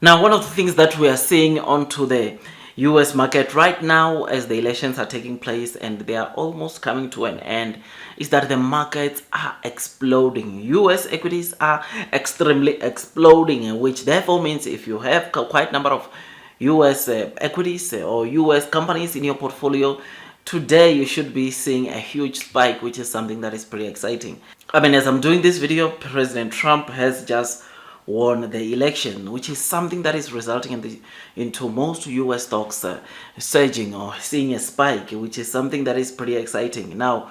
Now, one of the things that we are seeing onto the US market right now as the elections are taking place and they are almost coming to an end is that the markets are exploding. US equities are extremely exploding, which therefore means if you have quite a number of US equities or US companies in your portfolio, today you should be seeing a huge spike, which is something that is pretty exciting. I mean, as I'm doing this video, President Trump has just won the election, which is something that is resulting into most US stocks surging or seeing a spike, which is something that is pretty exciting. Now,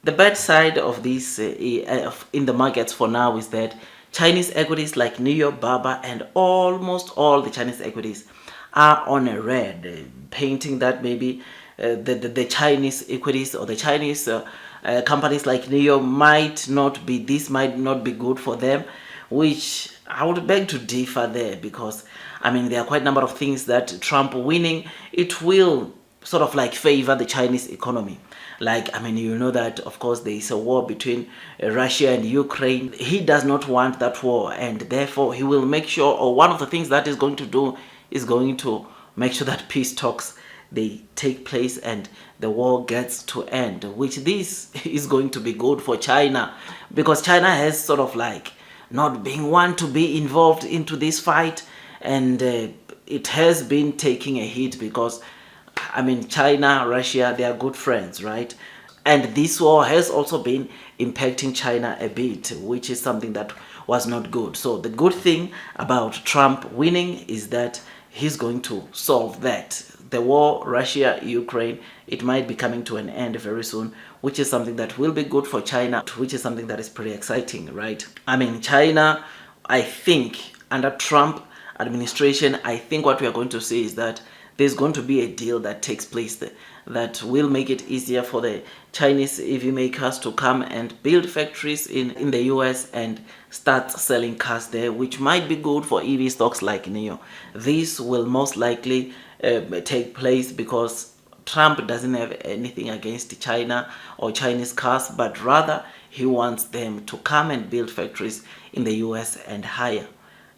the bad side of this in the markets for now is that Chinese equities like New York, Baba, and almost all the Chinese equities are on a red, painting that maybe the Chinese equities or the Chinese companies like New York might not be good for them, which I would beg to differ there, because I mean there are quite a number of things that Trump winning, it will sort of like favor the Chinese economy. Like, I mean, you know that of course there is a war between Russia and Ukraine. He does not want that war, and therefore he will make sure, or one of the things that is going to do is going to make sure that peace talks they take place and the war gets to end, which this is going to be good for China, because China has sort of like not being one to be involved into this fight, and it has been taking a hit because I mean China, Russia, they are good friends, right? And this war has also been impacting China a bit, which is something that was not good. So the good thing about Trump winning is that he's going to solve that. The war, Russia, Ukraine, it might be coming to an end very soon, which is something that will be good for China, which is something that is pretty exciting, right? I mean, China, I think under Trump administration, I think what we are going to see is that there's going to be a deal that takes place that will make it easier for the Chinese EV makers to come and build factories in the US and start selling cars there, which might be good for EV stocks like NIO. This will most likely take place because Trump doesn't have anything against China or Chinese cars, but rather he wants them to come and build factories in the US and hire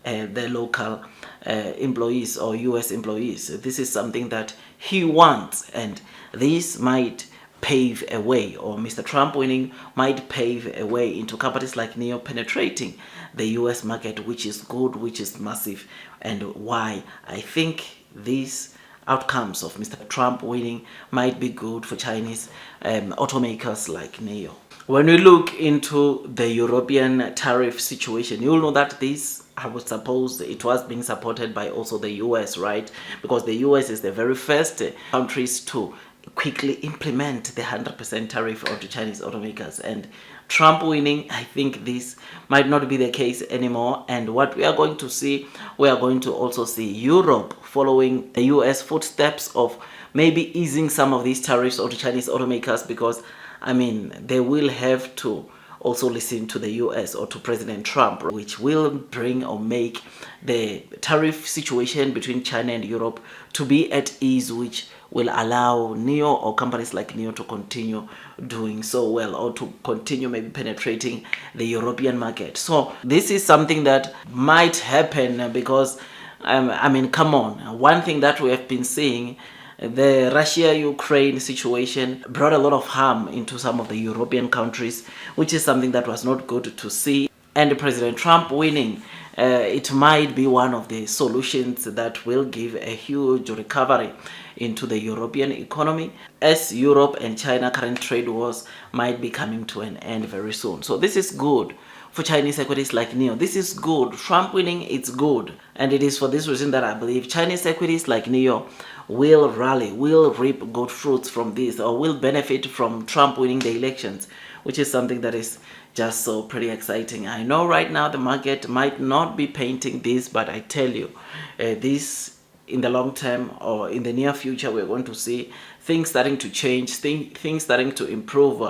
the local employees or US employees. This is something that he wants, and this might pave a way, or Mr. Trump winning might pave a way into companies like NIO penetrating the US market, which is good, which is massive, and why I think these outcomes of Mr. Trump winning might be good for Chinese automakers like NIO. When we look into the European tariff situation, you'll know that this, I would suppose, it was being supported by also the US, right? Because the US is the very first countries to quickly implement the 100% tariff onto Chinese automakers, and Trump winning, I think this might not be the case anymore. And what we are going to see, we are going to also see Europe following the US footsteps of maybe easing some of these tariffs onto Chinese automakers, because I mean they will have to also listen to the US or to President Trump, which will bring or make the tariff situation between China and Europe to be at ease, which will allow NIO or companies like NIO to continue doing so well, or to continue maybe penetrating the European market. So this is something that might happen because I mean, come on, one thing that we have been seeing, the Russia-Ukraine situation brought a lot of harm into some of the European countries, which is something that was not good to see. And President Trump winning, it might be one of the solutions that will give a huge recovery into the European economy, as Europe and China current trade wars might be coming to an end very soon. So this is good for Chinese equities like NIO. This is good. Trump winning, it's good. And it is for this reason that I believe Chinese equities like NIO will rally, will reap good fruits from this, or will benefit from Trump winning the elections, which is something that is just so pretty exciting. I know right now the market might not be painting this, but I tell you, this in the long term or in the near future, we're going to see things starting to change, things starting to improve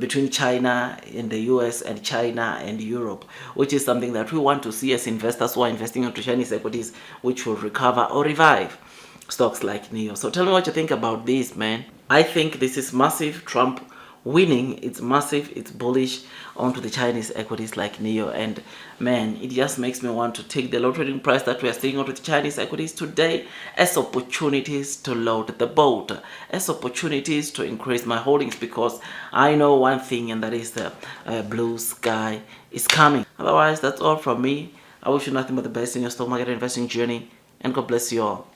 between China and the US and China and Europe, which is something that we want to see as investors who are investing into Chinese equities, which will recover or revive stocks like NIO. So tell me what you think about this, man. I think this is massive. Trump winning. It's massive, it's bullish onto the Chinese equities like NEO. And man, it just makes me want to take the low trading price that we are seeing onto the Chinese equities today as opportunities to load the boat, as opportunities to increase my holdings, because I know one thing, and that is the blue sky is coming. Otherwise, that's all from me. I wish you nothing but the best in your stock market investing journey, and God bless you all.